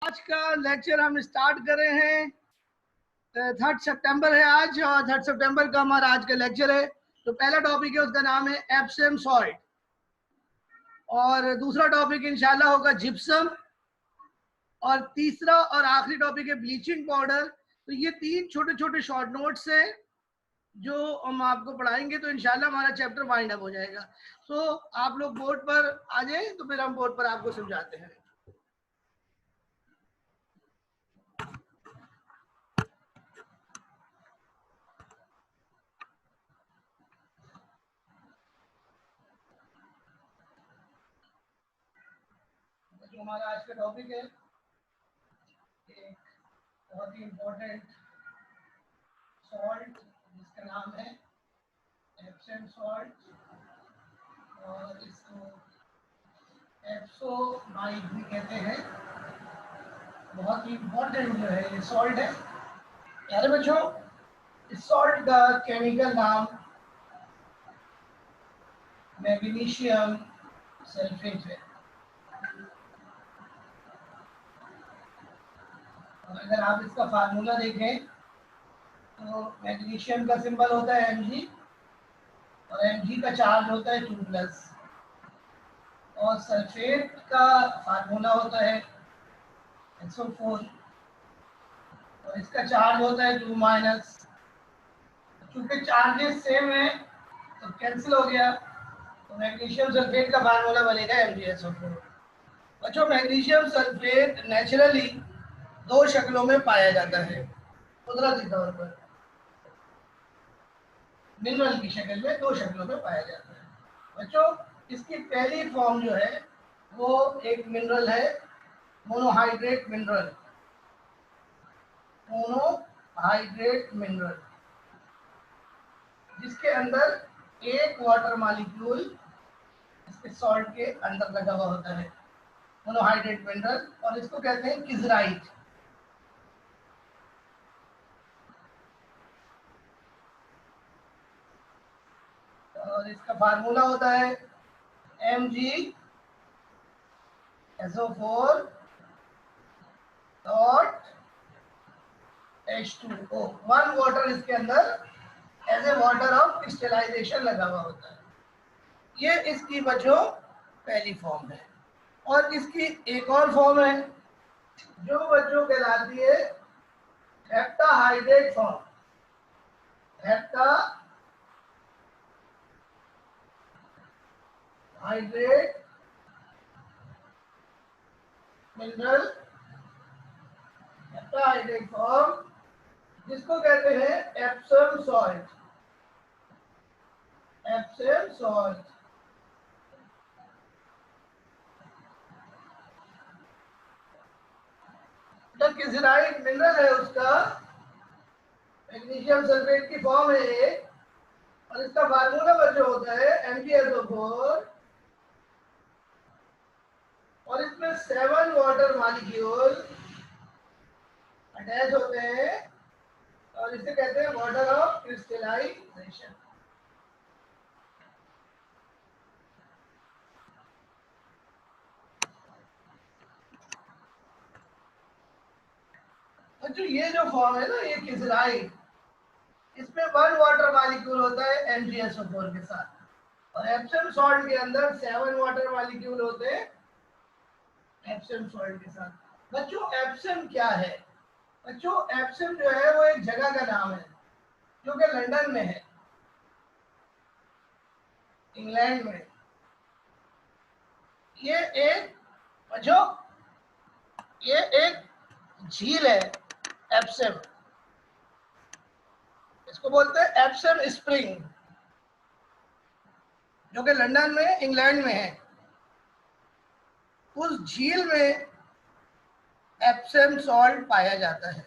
आज का लेक्चर हम स्टार्ट कर रहे हैं। 3 सितंबर है आज और 3 सितंबर का हमारा आज का लेक्चर है। तो पहला टॉपिक है, उसका नाम है एप्सम सॉल्ट और दूसरा टॉपिक इंशाल्लाह होगा जिप्सम और तीसरा और आखिरी टॉपिक है ब्लीचिंग पाउडर। तो ये 3 छोटे छोटे शॉर्ट नोट्स हैं जो हम आपको पढ़ाएंगे, तो इंशाल्लाह हमारा चैप्टर वाइंड अप हो जाएगा। तो आप लोग बोर्ड पर आ जाए तो फिर हम बोर्ड पर आपको समझाते हैं। जो हमारा आज का टॉपिक है, एक बहुत ही इम्पोर्टेंट सॉल्ट जिसका नाम है एप्सम सॉल्ट और इसको एप्सोमाइड भी कहते हैं। बहुत ही इम्पोर्टेंट जो है ये सॉल्ट है। प्यारे बच्चों, इस सॉल्ट का केमिकल नाम मैग्नीशियम सल्फेट है। और अगर आप इसका फार्मूला देखें तो मैग्नीशियम का सिंबल होता है Mg और Mg का चार्ज होता है 2+ और सल्फेट का फार्मूला होता है SO4 और इसका चार्ज होता है 2-। चूंकि चार्जेस सेम है तो कैंसिल हो गया, तो मैग्नीशियम सल्फेट का फार्मूला बनेगा MgSO4। बच्चों, मैग्नीशियम सल्फेट नेचुरली 2 शक्लों में पाया जाता है, कुदरती तौर पर मिनरल की शक्ल में 2 शक्लों में पाया जाता है। बच्चों, इसकी पहली फॉर्म जो है वो एक मिनरल है, मोनोहाइड्रेट मिनरल। मोनोहाइड्रेट मिनरल जिसके अंदर एक वाटर मॉलिक्यूल इसके सॉल्ट के अंदर लगा हुआ होता है, मोनोहाइड्रेट मिनरल, और इसको कहते हैं किजराइट। और इसका फार्मूला होता है MgSO4 डॉट H2O। 1 वाटर इसके अंदर as a water of crystallisation लगा हुआ होता है। ये इसकी बच्चों पहली फॉर्म है। और इसकी एक और फॉर्म है जो बच्चों कहलाती है heptahydrate form. Heptahydrate mineral, heptahydrate form जिसको कहते हैं Epsom salt. Epsom salt kieserite mineral है, उसका मैग्नीशियम सल्फेट की फॉर्म है ये, और इसका फार्मूला बच्चों होता है MgSO4 और इसमें 7 वाटर मॉलिक्यूल अटैच होते हैं और इसे कहते हैं वाटर ऑफ क्रिस्टलाइजेशन। बच्चों, ये जो फॉर्म है ना, ये किजराइट, इसमें 1 वाटर मॉलिक्यूल होता है MgSO4 के साथ, और एप्सम सॉल्ट के अंदर 7 वाटर मॉलिक्यूल होते हैं एप्सम सॉल्ट के साथ। बच्चों, एप्सम क्या है? बच्चों, एप्सम जो है वो एक जगह का नाम है जो कि लंदन में है, इंग्लैंड में। ये एक बच्चों ये एक झील है एप्सम, इसको बोलते हैं एप्सम स्प्रिंग, जो कि लंदन में इंग्लैंड में है। उस झील में एप्सम सॉल्ट पाया जाता है,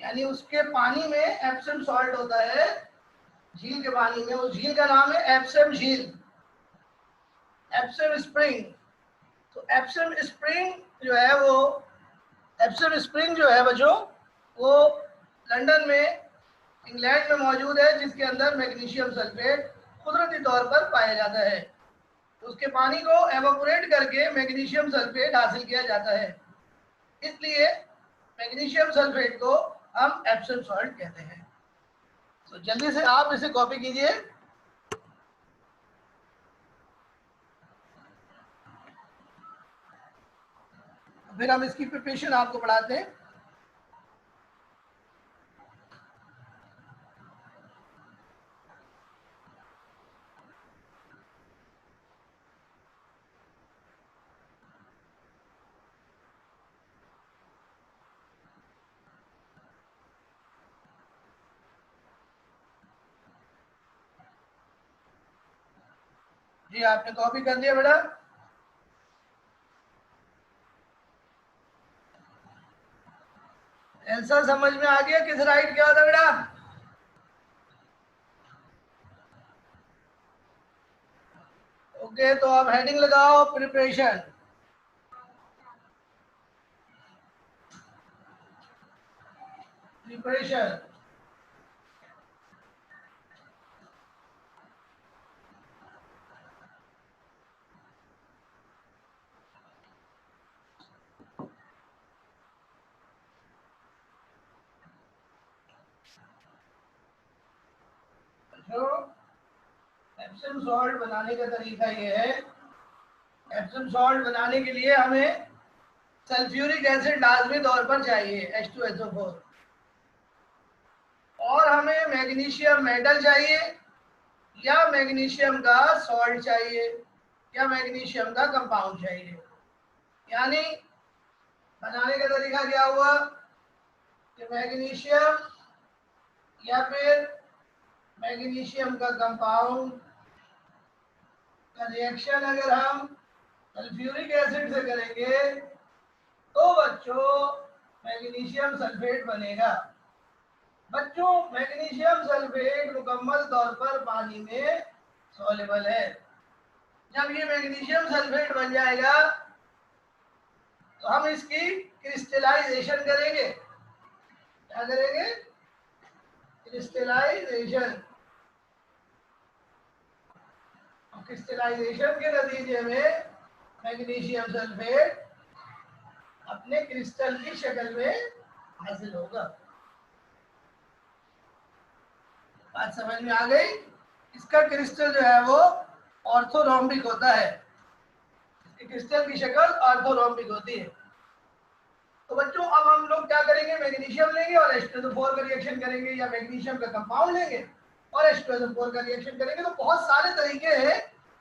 यानी उसके पानी में एप्सम सॉल्ट होता है, झील के पानी में। उस झील का नाम है एप्सम झील, एप्सम स्प्रिंग। तो एप्सम स्प्रिंग जो है बच्चों, वो लंदन में इंग्लैंड में मौजूद है, जिसके अंदर मैग्नीशियम सल्फेट कुदरती तौर पर पाया जाता है। उसके पानी को एवापोरेट करके मैग्नीशियम सल्फेट हासिल किया जाता है, इसलिए मैग्नीशियम सल्फेट को हम एप्सम सॉल्ट कहते हैं। तो जल्दी से आप इसे कॉपी कीजिए। फिर हम इसकी प्रिपरेशन आपको पढ़ाते हैं। जी आपने कॉपी कर दिया बेटा? आंसर समझ में आ गया किस राइट क्या होता है बेटा? ओके, तो आप हेडिंग लगाओ प्रिपरेशन। प्रिपरेशन एप्सम सॉल्ट बनाने का तरीका ये है। एप्सम सॉल्ट बनाने के लिए हमें सल्फ्यूरिक एसिड लाजमी तौर पर चाहिए H2SO4, और हमें मैग्नीशियम मेटल चाहिए या मैग्नीशियम का सॉल्ट चाहिए या मैग्नीशियम का कंपाउंड चाहिए। यानी बनाने का तरीका क्या हुआ कि मैग्नीशियम या फिर मैग्नीशियम का कंपाउंड का रिएक्शन अगर हम सल्फ्यूरिक एसिड से करेंगे तो बच्चों मैग्नीशियम सल्फेट बनेगा। बच्चों मैग्नीशियम सल्फेट मुकम्मल तौर पर पानी में सॉल्युबल है। जब ये मैग्नीशियम सल्फेट बन जाएगा तो हम इसकी क्रिस्टलाइजेशन करेंगे। क्या करेंगे? क्रिस्टलाइजेशन। क्रिस्टलाइजेशन के नतीजे में मैग्नीशियम सल्फेट अपने क्रिस्टल की शक्ल में हासिल होगा। बात समझ में आ गई? इसका क्रिस्टल जो है वो ऑर्थोरोम्बिक होता है। इसकी क्रिस्टल की शक्ल ऑर्थोरोम्बिक होती है। तो बच्चों अब हम लोग क्या करेंगे? मैग्नीशियम लेंगे और H2SO4 का रिएक्शन करेंगे, या मैग्नीशियम का कंपाउंड लेंगे और H2SO4 का रिएक्शन करेंगे। तो बहुत सारे तरीके हैं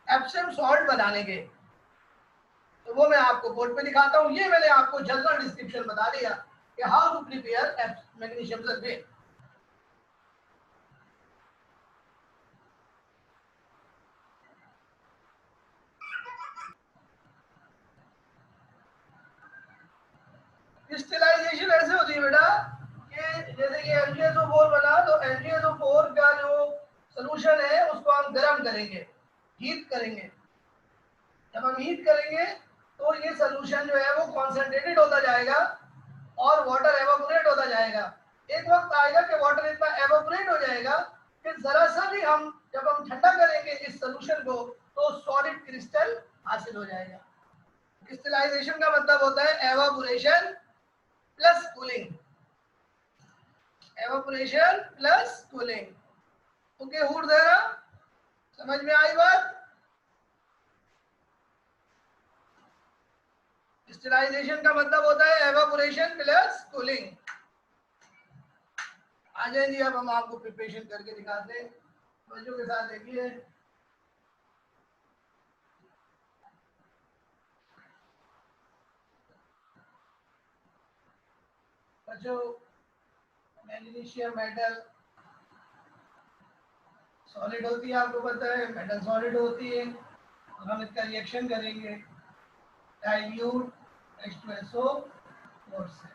एप्सम सॉल्ट बनाने के, तो वो मैं आपको बोर्ड पे दिखाता हूँ। ये मैंने आपको जनरल डिस्क्रिप्शन बता दिया कि how to prepare magnesium sulphate. Crystallisation ऐसे होती है बेटा कि जैसे कि MgSO4 बना, तो MgSO4 का जो सोल्यूशन है उसको हम गर्म करेंगे, हीट करेंगे। जब हम हीट करेंगे तो ये सोल्यूशन जो है वो कॉन्सेंट्रेटेड होता जाएगा और वाटर एवापोरेट होता जाएगा। एक वक्त आएगा कि वाटर इतना एवापोरेट हो जाएगा कि जरा सा भी हम जब हम ठंडा करेंगे इस सोल्यूशन को तो सॉलिड क्रिस्टल हासिल हो जाएगा। क्रिस्टलाइजेशन का मतलब होता है evaporation plus cooling. Evaporation plus cooling. Okay hood देरा, समझ में आई बात? क्रिस्टलाइजेशन का मतलब होता है एवापोरेशन प्लस कूलिंग। आ जाए जी, अब हम आपको प्रिपरेशन करके दिखाते हैं। बच्चों के साथ देखिए। बच्चों मैग्नीशियम मेटल सॉलिड होती है, आपको पता है मेटल सॉलिड होती है, और हम इसका रिएक्शन करेंगे डाइल्यूट H2SO4 से।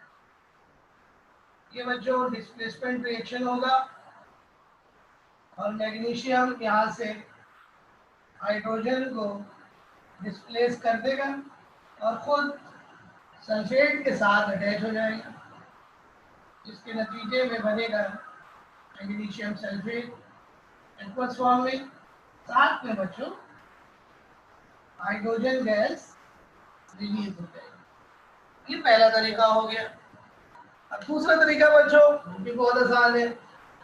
ये बच्चों डिस्प्लेसमेंट रिएक्शन होगा और मैग्नीशियम यहाँ से हाइड्रोजन को डिस्प्लेस कर देगा और खुद सल्फेट के साथ अटैच हो जाएगा, जिसके नतीजे में बनेगा मैग्नीशियम सल्फेट एक्वस फॉर्म में। साथ में बच्चों हाइड्रोजन गैस रिलीज हो जाएगी। ये पहला तरीका हो गया। अब दूसरा तरीका बच्चों, ये बहुत आसान है।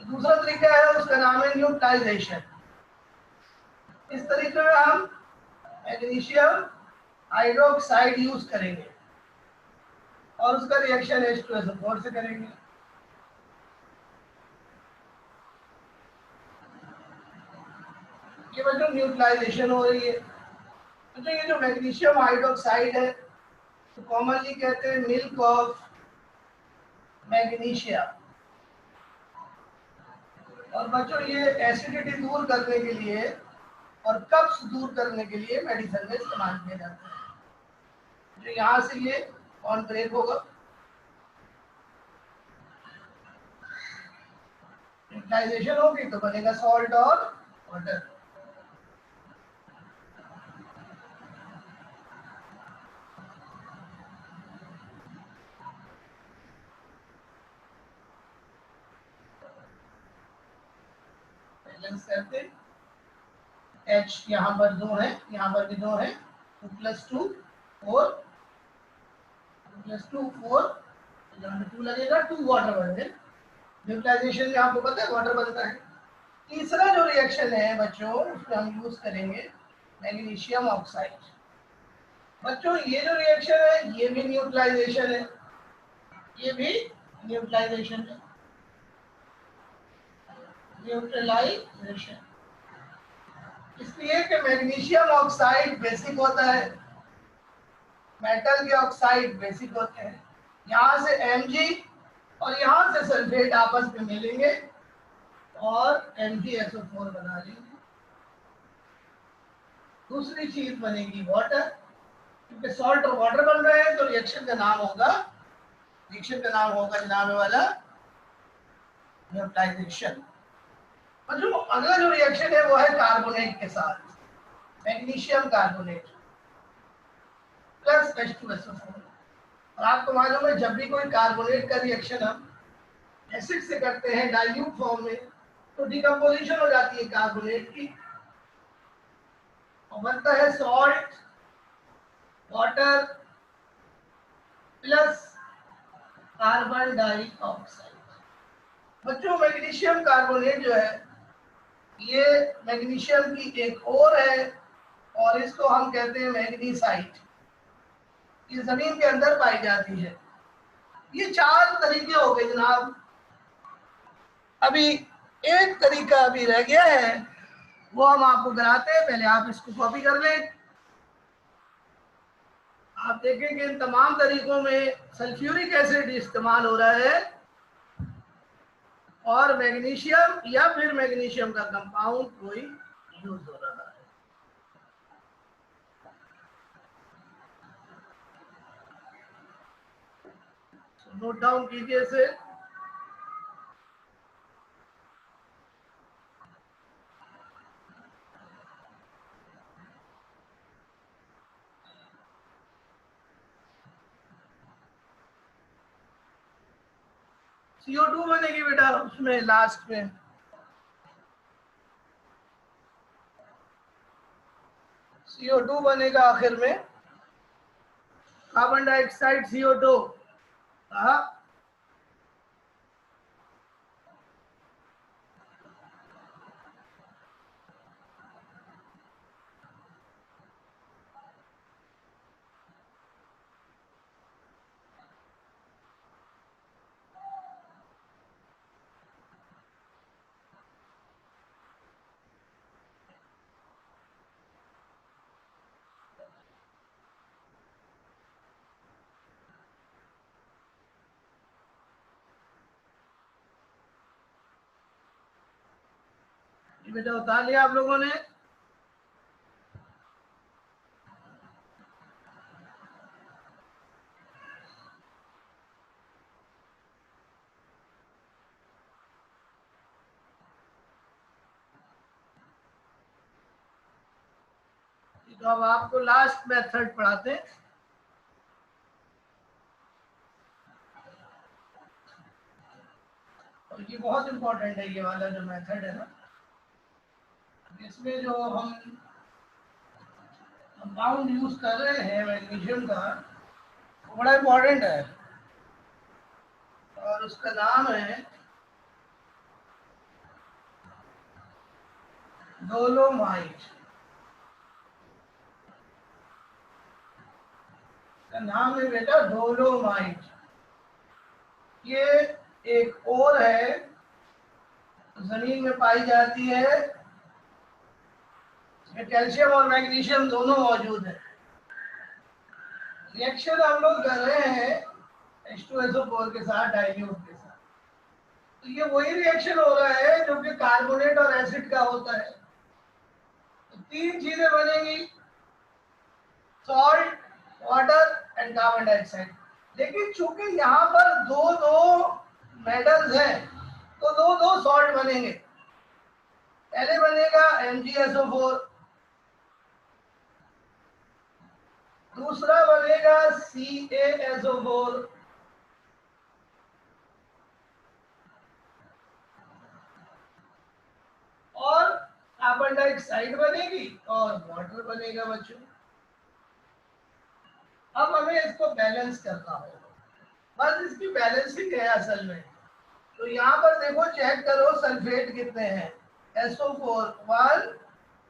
दूसरा तरीका है, उसका नाम है न्यूट्रलाइजेशन। इस तरीके में हम मैग्नीशियम हाइड्रोक्साइड यूज करेंगे और उसका रिएक्शन H2SO4 से करेंगे। ये बच्चों न्यूट्रलाइजेशन हो रही है। तो ये जो मैग्नीशियम हाइड्रोक्साइड है तो कॉमनली कहते हैं मिल्क ऑफ मैग्नीशिया। और बच्चों ये एसिडिटी दूर करने के लिए और कब्ज दूर करने के लिए मेडिसिन में इस्तेमाल किया जाता है। जो यहाँ से ये बॉन्ड ब्रेक होगा, न्यूट्रलाइजेशन होगी तो बनेगा सॉल्ट और वाटर। बैलेंस करते H यहाँ पर 2 है, यहाँ पर भी 2 है, 2 + 2 4, 2 + 2 4, जहाँ पे 2 लगेगा 2 वाटर बन गए। न्यूट्रलाइजेशन में आपको पता है वाटर बनता है। तीसरा जो रिएक्शन है बच्चों, उसमें हम यूज करेंगे मैग्नीशियम ऑक्साइड। बच्चों ये जो रिएक्शन है ये भी न्यूट्रलाइजेशन है, ये भी न्यूट्रलाइजेशन है, न्यूट्रलाइजेशन। इसलिए कि मैग्नीशियम ऑक्साइड बेसिक होता है, मेटल के ऑक्साइड बेसिक होते हैं। यहाँ से Mg और यहाँ से सल्फेट आपस में मिलेंगे और MgSO4 बना लेंगे। दूसरी चीज बनेगी वाटर, क्योंकि सॉल्ट और वाटर बन रहे हैं तो रिएक्शन का नाम होगा जनाब वाला न्यूट्रलाइजेशन। और जो अगला जो रिएक्शन है वो है कार्बोनेट के साथ, मैग्नीशियम कार्बोनेट प्लस H2SO4। और आपको मालूम है जब भी कोई कार्बोनेट का रिएक्शन हम एसिड से करते हैं डाइल्यूट फॉर्म में तो डिकम्पोजिशन हो जाती है कार्बोनेट की और बनता है salt water plus carbon dioxide. बच्चों मैग्नीशियम कार्बोनेट जो है ये मैग्नीशियम की एक और है और इसको हम कहते हैं मैग्नीसाइट। ये जमीन के अंदर पाई जाती है। ये 4 तरीके हो गए जनाब। अभी एक तरीका अभी रह गया है, वो हम आपको कराते हैं। पहले आप इसको कॉपी कर लें। आप देखें कि इन तमाम तरीकों में सल्फ्यूरिक एसिड इस्तेमाल हो रहा है और मैग्नीशियम या फिर मैग्नीशियम का कंपाउंड कोई यूज हो रहा है। नोट डाउन कीजिए इसे। CO2 बनेगी बेटा उसमें लास्ट में। CO2 बनेगा आखिर में, कार्बन डाइऑक्साइड CO2। हाँ बेटा उतार लिया आप लोगों ने। तो अब आपको लास्ट मेथड पढ़ाते हैं। और ये बहुत इंपॉर्टेंट है, ये वाला जो मेथड है ना, इसमें जो हम कंपाउंड यूज कर रहे हैं मैग्नीशियम का, बड़ा इंपॉर्टेंट है और उसका नाम है डोलोमाइट। का नाम है बेटा डोलोमाइट। ये एक और है, जमीन में पाई जाती है, इसमें कैल्शियम और मैग्नीशियम दोनों मौजूद है। रिएक्शन हम लोग कर रहे हैं H2SO4 के साथ, डाइल्यूट के साथ। तो ये वही रिएक्शन हो रहा है जो कि कार्बोनेट और एसिड का होता है। तो तीन चीजें बनेंगी, salt, water and carbon dioxide. लेकिन चूंकि यहाँ पर दो दो मेटल्स हैं तो दो दो सॉल्ट बनेंगे। पहले बनेगा MgSO4, दूसरा बनेगा CaSO4 और कार्बन डाइऑक्साइड बनेगी और वाटर बनेगा बच्चों। अब हमें इसको बैलेंस करना होगा, बस इसकी बैलेंसिंग है असल में। तो यहाँ पर देखो, चेक करो सल्फेट कितने हैं। SO4 1,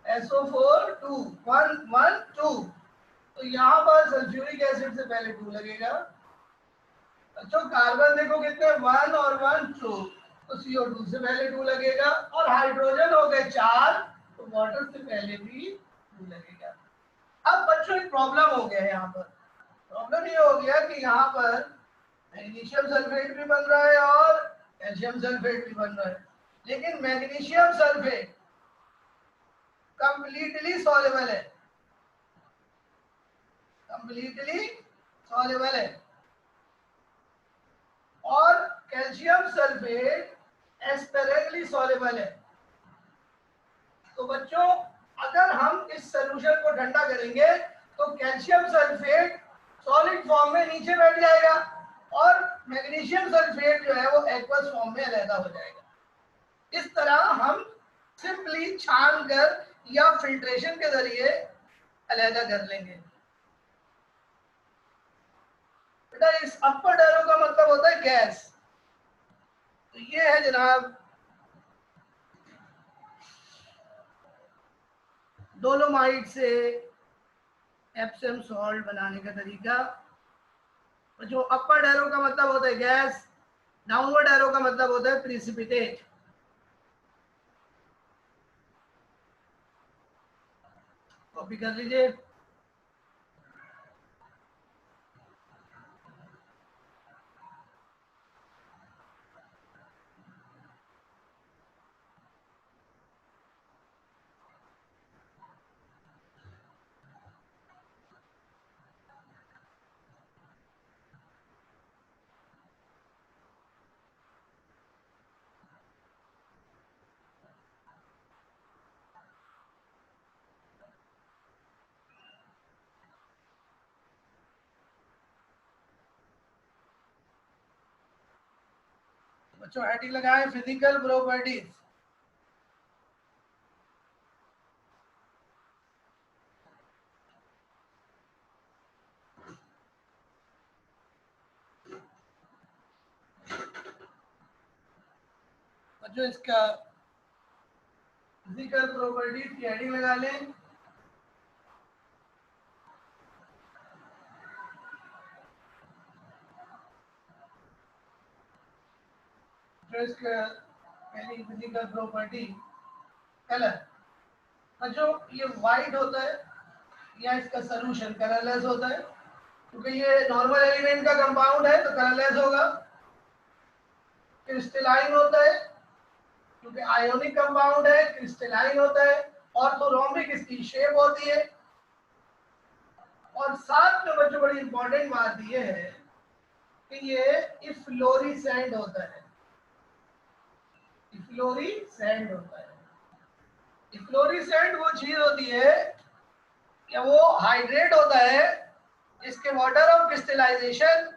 SO4 2, 1 1 2। तो यहाँ पर सल्फ्यूरिक एसिड से पहले 2 लगेगा। अच्छा, कार्बन देखो कितने, 1 और 1 2, तो CO2 से पहले 2 लगेगा। और हाइड्रोजन हो गए 4, तो वाटर से पहले भी 2 लगेगा। अब बच्चों एक प्रॉब्लम हो गया है यहाँ पर। प्रॉब्लम ये हो गया कि यहाँ पर मैग्नीशियम सल्फेट भी बन रहा है और कैल्शियम सल्फेट भी बन रहा है, लेकिन मैग्नीशियम सल्फेट कंप्लीटली सॉल्युबल है, कंप्लीटली सॉल्युबल है। और कैल्शियम सल्फेट एस्पेरेंटली सॉल्युबल है। तो बच्चों, अगर हम इस सॉल्यूशन को ठंडा करेंगे तो कैल्शियम सल्फेट सॉलिड फॉर्म में नीचे बैठ जाएगा और मैग्नीशियम सल्फेट जो है वो एक्वस फॉर्म में अलग हो जाएगा। इस तरह हम सिंपली छान कर या फिल्ट्रेशन के जरिए अलग कर लेंगे। बेटा, इस अपर एरो का मतलब होता है गैस। तो ये है जनाब डोलोमाइट से एप्सम सॉल्ट बनाने का तरीका। जो अपर एरो का मतलब होता है गैस, डाउनवर्ड एरो का मतलब होता है प्रिसिपिटेट। कॉपी कर लीजिए। बच्चों हेडिंग लगाएं, फिजिकल प्रॉपर्टीज। बच्चों इसका फिजिकल प्रॉपर्टीज की हेडिंग लगा लें। जो इसका पहली फिजिकल प्रॉपर्टी कलर। बच्चों ये व्हाइट होता है या इसका सॉल्यूशन कलरलेस होता है, क्योंकि ये नॉर्मल एलिमेंट का कंपाउंड है तो कलरलेस होगा। क्रिस्टलाइन होता है क्योंकि आयोनिक कंपाउंड है, क्रिस्टलाइन होता है। ऑर्थोरोम्बिक इसकी शेप होती है। और साथ में बच्चों बड़ी इंपॉर्टेंट बात ये है कि ये इफ्लोरिसेंट होता है। इफ्लोरिसेंट होता है। इफ्लोरिसेंट वो चीज होती है कि वो हाइड्रेट होता है, इसके वाटर ऑफ क्रिस्टलाइजेशन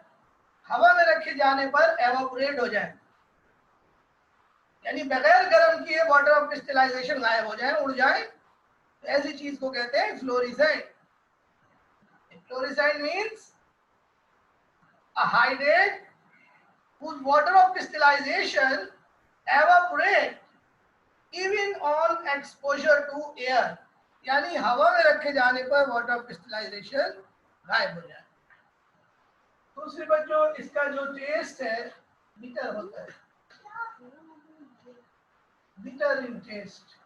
हवा में रखे जाने पर एवापोरेट हो जाए, यानी बगैर गर्म किए वाटर ऑफ क्रिस्टलाइजेशन गायब हो जाए, उड़ जाए। तो ऐसी चीज को कहते हैं fluorescent. Fluorescein means a hydrate whose water of crystallization evaporate even on exposure to air, यानी हवा में रखे जाने पर वाटर ऑफ क्रिस्टलाइजेशन गायब हो जाए। दूसरी बच्चों इसका जो टेस्ट है बिटर होता है, बिटर इन टेस्ट।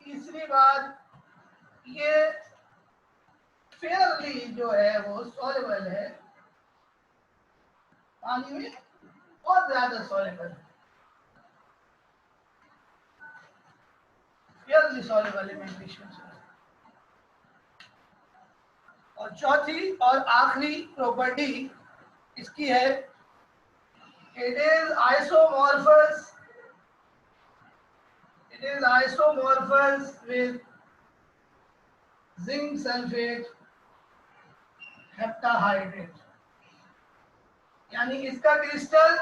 तीसरी बात, ये फेयरली जो है वो सॉल्युबल है, पानी में बहुत ज्यादा सॉल्युबल है, फेयरली सॉल्युबल है मैग्नीशियम से। और चौथी और आखिरी प्रॉपर्टी इसकी है, it is isomorphous, it is isomorphous with zinc sulfate heptahydrate, यानी इसका क्रिस्टल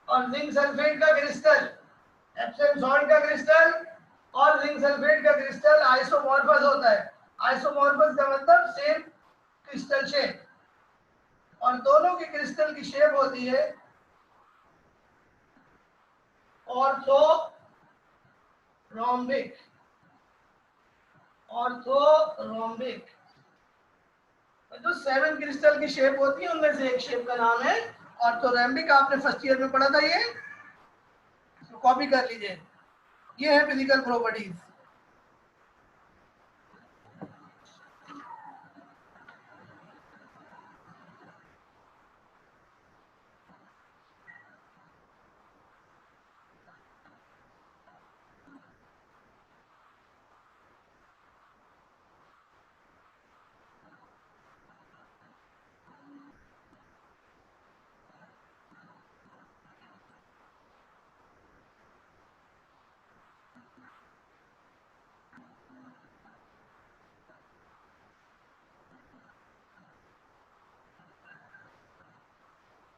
और जिंक सल्फेट का क्रिस्टल, एप्सम सॉल्ट का क्रिस्टल और जिंक सल्फेट का क्रिस्टल आइसोमॉर्फस होता है। आइसोमॉर्फस का मतलब सेम क्रिस्टल शेप, और दोनों की क्रिस्टल की शेप होती है ऑर्थोरोम्बिक, ऑर्थोरोम्बिक। जो 7 क्रिस्टल की शेप होती है उनमें से एक शेप का नाम है ऑर्थोरोम्बिक। आपने फर्स्ट ईयर में पढ़ा था, ये तो कॉपी कर लीजिए। ये है फिजिकल प्रॉपर्टीज।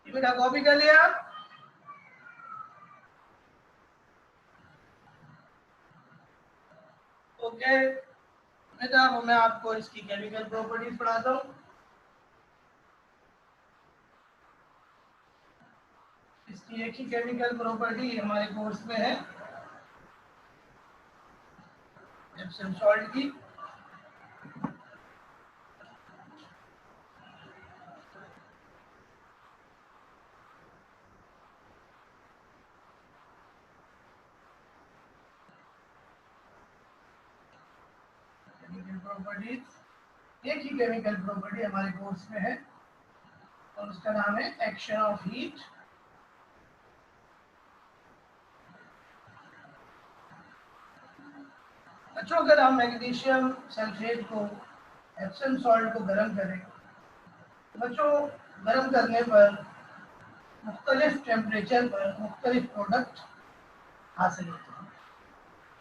बेटा कॉपी कर लिया? ओके बेटा, अब मैं आपको इसकी केमिकल प्रॉपर्टीज पढ़ाता हूँ। इसकी एक ही केमिकल प्रॉपर्टी हमारे कोर्स में है, एप्सम सॉल्ट की। प्रॉपर्टीज, एक ही केमिकल प्रॉपर्टी हमारे कोर्स में है और उसका नाम है एक्शन ऑफ हीट। बच्चों, अगर हम मैग्नीशियम सल्फेट को, एप्सम सॉल्ट को गर्म करें तो बच्चों गर्म करने पर मुख्तलिफ टेम्परेचर पर मुख्तलिफ प्रोडक्ट हासिल होते हैं।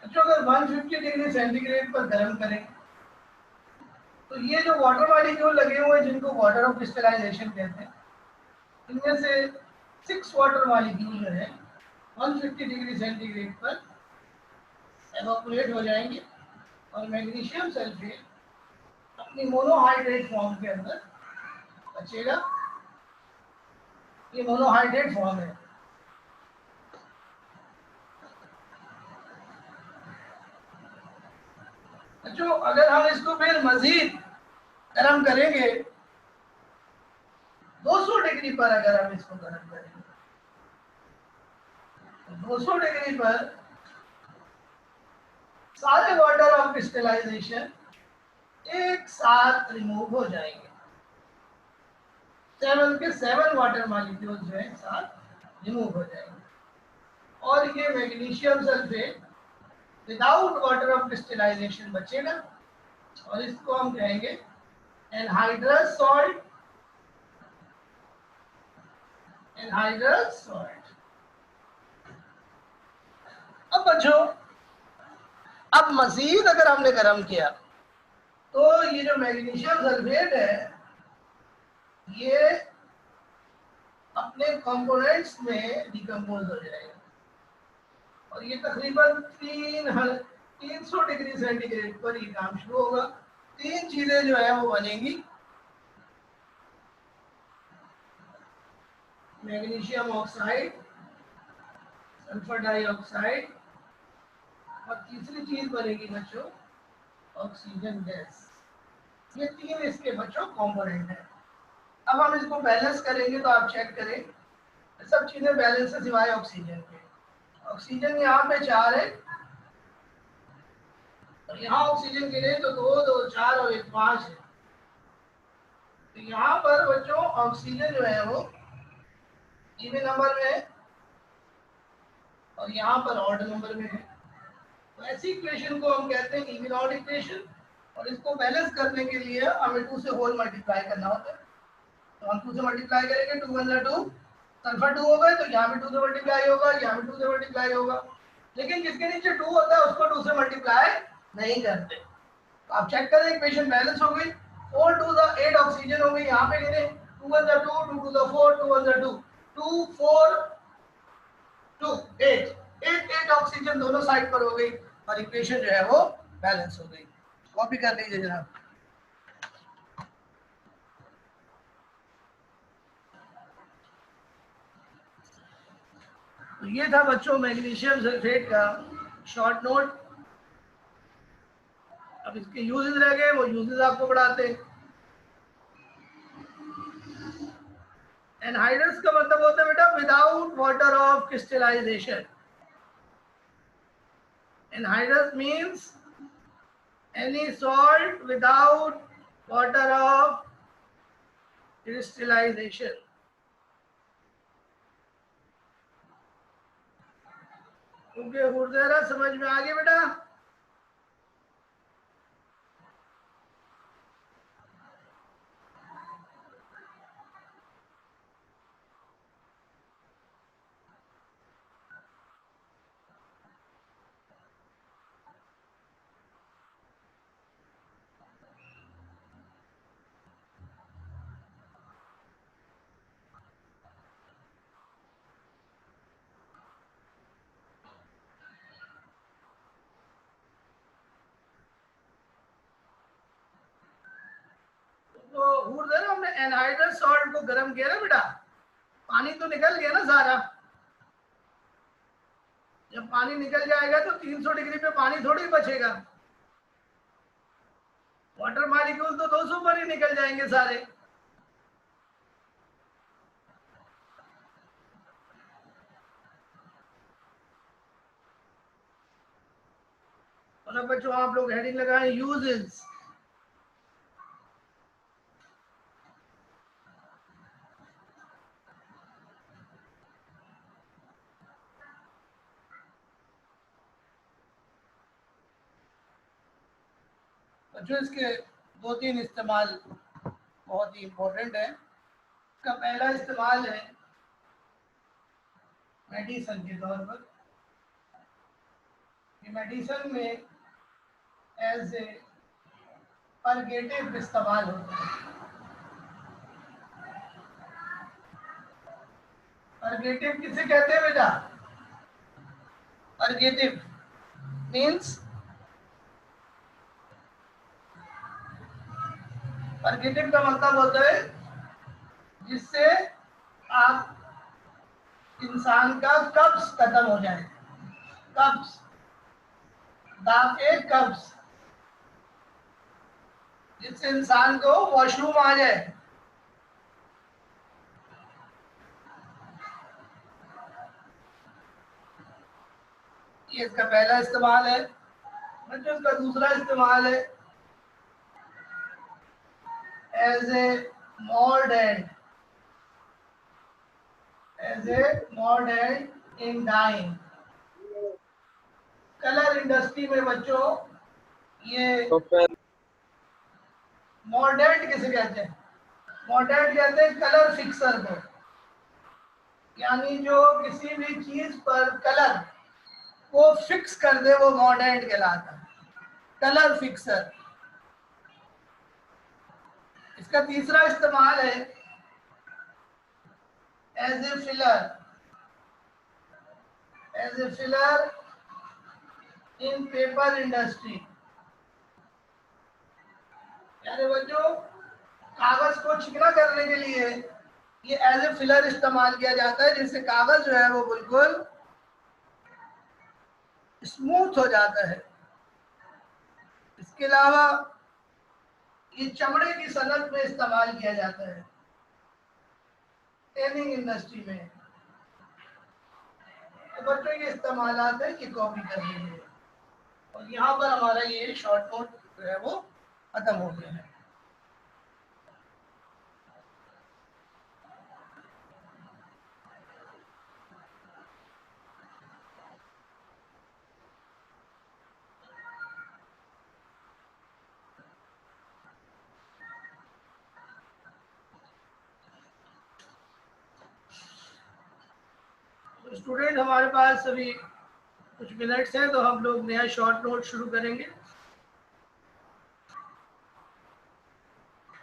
बच्चों अगर 150 डिग्री सेंटीग्रेड पर गर्म करें तो ये जो वाटर मॉलिक्यूल लगे हुए हैं जिनको वाटर ऑफ क्रिस्टलाइजेशन कहते हैं, इनमें से 6 वाटर मॉलिक्यूल जो है 150 डिग्री सेंटीग्रेड पर एवापोरेट हो जाएंगे और मैग्नीशियम सल्फेट अपनी मोनोहाइड्रेट फॉर्म के अंदर बचेगा। ये मोनोहाइड्रेट फॉर्म है। बच्चों अगर हम इसको फिर मजीद गर्म करेंगे, 200 डिग्री पर अगर हम इसको गर्म करेंगे तो 200 डिग्री पर सारे वाटर ऑफ क्रिस्टलाइजेशन एक साथ रिमूव हो जाएंगे। 7 के 7 वाटर मॉलिक्यूल्स जो है साथ रिमूव हो जाएंगे और ये magnesium sulphate without water of crystallisation बचेगा और इसको हम कहेंगे एनहाइड्रस सॉल्ट, एनहाइड्रस सॉल्ट। अब बच्चों अब मजीद अगर हमने गर्म किया तो ये जो मैग्नीशियम सल्फेट है ये अपने कंपोनेंट्स में डिकम्पोज हो जाएगा और ये तकरीबन 300 डिग्री सेंटीग्रेड पर ये काम शुरू होगा। तीन चीजें जो है वो बनेंगी, मैग्नीशियम ऑक्साइड, सल्फर डाइऑक्साइड, और तीसरी चीज बनेगी बच्चों ऑक्सीजन गैस। ये तीन इसके बच्चों कंपोनेंट है। अब हम इसको बैलेंस करेंगे तो आप चेक करें, सब चीजें बैलेंस है सिवाय ऑक्सीजन के। ऑक्सीजन यहाँ पे 4 है और यहाँ ऑक्सीजन गिने तो 2 2 4 और 1 5 है। तो यहाँ पर बच्चों ऑक्सीजन जो है वो इवन नंबर में है और यहाँ पर ऑड नंबर में है। तो ऐसी इक्वेशन को हम कहते हैं इवन ऑड इक्वेशन। और इसको बैलेंस करने के लिए हमें 2 से होल मल्टीप्लाई करना होता है। तो हम 2 से मल्टीप्लाई करेंगे, 2 1 2, सल्फर 2 हो गए तो यहाँ भी 2 से मल्टीप्लाई होगा, यहाँ भी 2 से मल्टीप्लाई होगा। लेकिन जिसके नीचे 2 होता है उसको 2 से मल्टीप्लाई नहीं करते। तो आप चेक करें इक्वेशन बैलेंस हो गई। 4 2 8 ऑक्सीजन हो गई, यहाँ पे गिने 2 1 2 2 2 4 2 1 2 2 4 2 8 8 8 ऑक्सीजन दोनों साइड पर हो गई और इक्वेशन जो है वो बैलेंस हो गई। कॉपी कर लीजिए जनाब। तो ये था बच्चों मैग्नीशियम सल्फेट का शॉर्ट नोट। अब इसके यूजेस रह गए, वो यूजेस आपको पढ़ाते हैं। एनहाइड्रस का मतलब होता है बेटा without water of crystallisation. Anhydrous means any salt without water of crystallisation. Okay हुरदेरा, समझ में आ गया बेटा? तो हुरदेरा, हमने एनहाइड्रस सॉल्ट को गर्म किया ना बेटा, पानी तो निकल गया ना सारा। जब पानी निकल जाएगा तो 300 डिग्री पे पानी थोड़ी बचेगा। वाटर मॉलिक्यूल तो 200 पर ही निकल जाएंगे सारे। और अब बच्चों आप लोग हेडिंग लगाएं यूजेस। बच्चों इसके 2-3 इस्तेमाल बहुत ही इम्पोर्टेंट है। इसका पहला इस्तेमाल है मेडिसिन के तौर पर। ये मेडिसिन में एज ए परगेटिव इस्तेमाल होता है। परगेटिव किसे कहते हैं बेटा? परगेटिव मीन्स, परगेटिव का मतलब होता है जिससे आप इंसान का कब्ज खत्म हो जाए। कब्ज, दाफे कब्ज, जिससे इंसान को वॉशरूम आ जाए। ये इसका पहला इस्तेमाल है। बच्चों इसका दूसरा इस्तेमाल है as a mordant, as a mordant in dyeing. Colour industry में बच्चों ये मॉर्डेंट किसे कहते हैं? मॉर्डेंट कहते हैं कलर फिक्सर को, यानी जो किसी भी चीज पर कलर को फिक्स कर दे वो मॉर्डेंट कहलाता है, कलर फिक्सर। इसका तीसरा इस्तेमाल है as a filler, as a filler in paper industry. यानी बच्चों कागज को चिकना करने के लिए ये एज ए फिलर इस्तेमाल किया जाता है, जिससे कागज जो है वो बिल्कुल स्मूथ हो जाता है। इसके अलावा ये चमड़े की सनत में इस्तेमाल किया जाता है, टैनिंग इंडस्ट्री में। तो बच्चों ये इस्तेमालात है, ये कॉपी कर लीजिए। और यहाँ पर हमारा ये शॉर्ट नोट जो है वो खत्म हो गया है। स्टूडेंट हमारे पास अभी कुछ मिनट्स हैं, तो हम लोग नया शॉर्ट नोट शुरू करेंगे।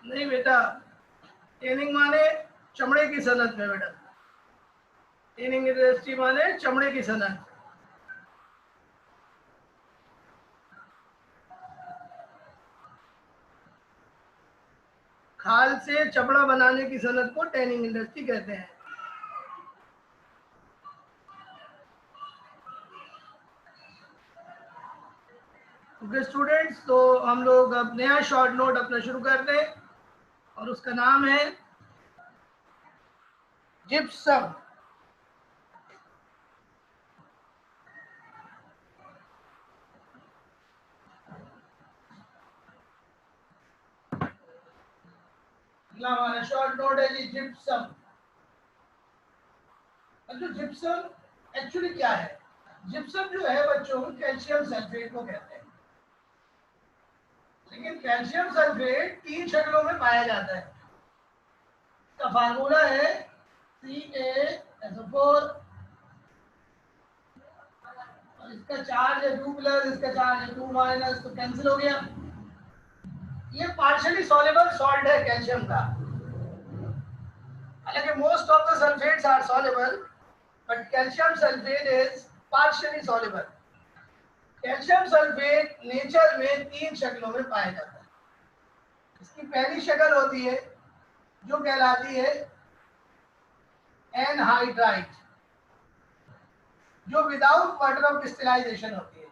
नहीं बेटा, टैनिंग माने चमड़े की सनत में बेटा, टैनिंग इंडस्ट्री माने चमड़े की सनत। खाल से चमड़ा बनाने की सनत को टैनिंग इंडस्ट्री कहते हैं। ओके स्टूडेंट्स, तो हम लोग अब नया शॉर्ट नोट अपना शुरू करते हैं और उसका नाम है जिप्सम। अगला हमारा शॉर्ट नोट है जी जिप्सम। जो जिप्सम एक्चुअली क्या है? जिप्सम जो है बच्चों कैल्शियम सल्फेट को कहते हैं, लेकिन कैल्शियम सल्फेट 3 शक्लों में पाया जाता है। इसका फार्मूला है CaSO4 और इसका चार्ज है 2+, इसका चार्ज है 2-, तो कैंसिल हो गया। ये पार्शियली सॉल्युबल सॉल्ट है कैल्शियम का, हालांकि most of the sulphates are soluble but calcium sulphate is partially soluble. Calcium sulphate nature में 3 शक्लों में पाया जाता है। इसकी पहली शक्ल होती है जो कहलाती है एनहाइड्राइट, जो विदाउट वाटर ऑफ क्रिस्टलाइजेशन होती है,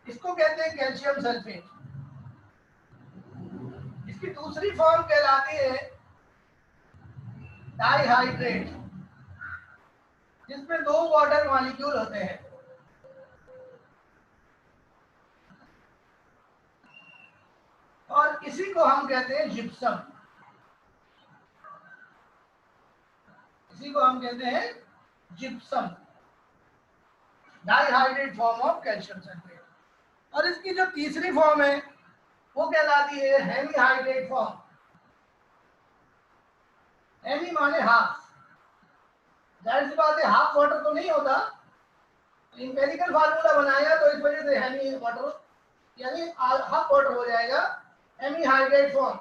इसको कहते हैं कैल्शियम सल्फेट। इसकी दूसरी फॉर्म कहलाती है डाइहाइड्रेट, जिसमें 2 वाटर मॉलिक्यूल होते हैं। और इसी को हम कहते हैं जिप्सम। इसी को हम कहते हैं gypsum, dihydrate form of calcium sulphate. और इसकी जो तीसरी फॉर्म है वो कहलाती है हेमीहाइड्रेट फॉर्म। हेमी माने हाफ, जाहिर सी बात है हाफ वाटर तो नहीं होता, एम्पिरिकल फार्मूला बनाया तो इस वजह से हेमी वाटर यानी हाफ वाटर हो जाएगा। हेमीहाइड्रेट फॉर्म,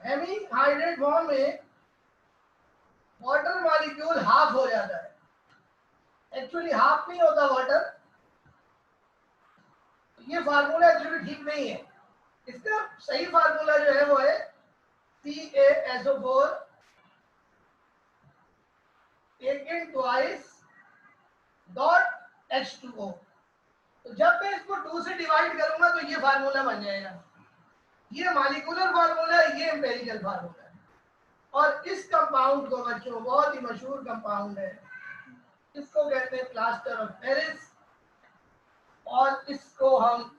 हेमीहाइड्रेट फॉर्म में वाटर मॉलिक्यूल हाफ हो जाता है, एक्चुअली हाफ नहीं होता वाटर। ये फार्मूला एक्चुअली ठीक नहीं है। इसका सही फार्मूला जो है वो है CaSO4 taken twice dot H2O। तो जब मैं इसको 2 से डिवाइड करूंगा तो ये फार्मूला बन जाएगा। ये मॉलिक्यूलर फार्मूला है, ये एम्पिरिकल फार्मूला है। और इस कंपाउंड को बच्चों बहुत ही मशहूर कंपाउंड है, इसको कहते हैं प्लास्टर ऑफ पेरिस। और इसको हम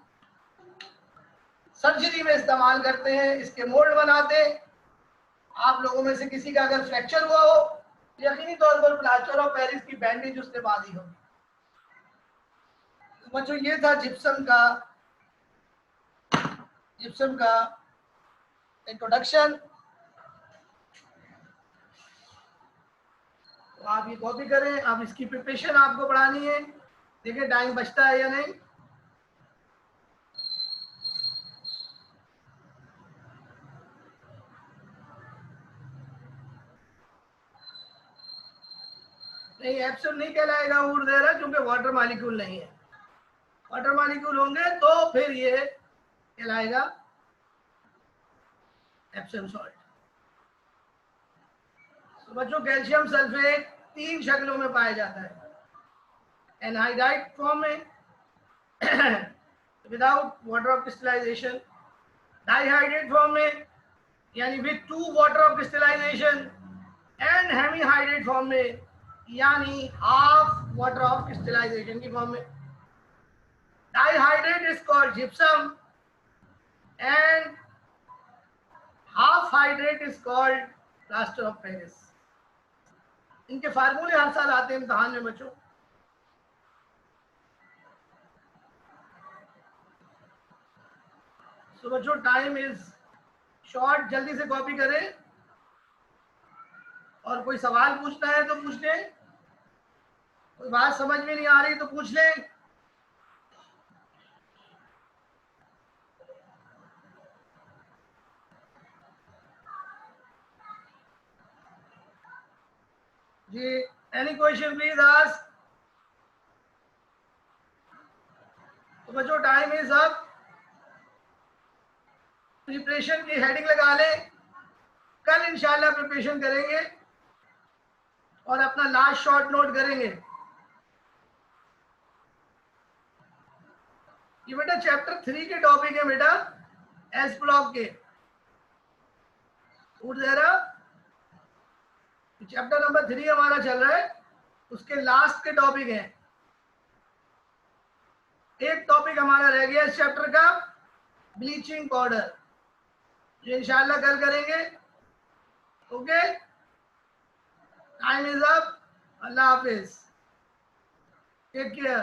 सर्जरी में इस्तेमाल करते हैं, इसके मोल्ड बनाते हैं। आप लोगों में से किसी का अगर फ्रैक्चर हुआ हो, यकीनी तौर पर प्लास्टर ऑफ पेरिस की बैंडेज उससे बांधी होगी। तो बच्चों ये था जिप्सम का इंट्रोडक्शन। तो आप ये कॉपी करें, अब इसकी प्रिपरेशन आपको बढ़ानी है। देखिए टाइम बचता है या नहीं। नहीं, एब्सोल्यूट नहीं कहलाएगा वुड देयर है, क्योंकि वाटर मॉलिक्यूल नहीं है। वाटर मॉलिक्यूल होंगे तो फिर ये कहलाएगा एप्सम सॉल्ट। तो बच्चों कैल्शियम सल्फेट 3 शक्लों में पाया जाता है, एनहाइड्राइड फॉर्म में without water of crystallisation, dihydrate form में यानी with 2 water of crystallisation, and hemihydrate form में यानी हाफ वाटर ऑफ क्रिस्टलाइजेशन की फॉर्म में। Dihydrate is called gypsum and half hydrate is called plaster of Paris. इनके फार्मूले हर साल आते हैं इम्तहान में बच्चों। तो बच्चों टाइम इज शॉर्ट, जल्दी से कॉपी करें और कोई सवाल पूछना है तो पूछ लें, कोई बात समझ में नहीं आ रही तो पूछ लें। जी एनी क्वेश्चन प्लीज आस्क। तो बच्चों टाइम इज अप, प्रिपरेशन की हेडिंग लगा लें, कल इंशाल्लाह प्रिपरेशन करेंगे और अपना लास्ट शॉर्ट नोट करेंगे। ये बेटा चैप्टर 3 के टॉपिक है बेटा, एस ब्लॉक के। उठ जरा, चैप्टर नंबर 3 हमारा चल रहा है, उसके लास्ट के टॉपिक हैं। एक टॉपिक हमारा रह गया इस चैप्टर का, ब्लीचिंग पाउडर, ये इंशाल्लाह कल करेंगे। ओके, टाइम इज अप, अल्लाह हाफिज, टेक केयर।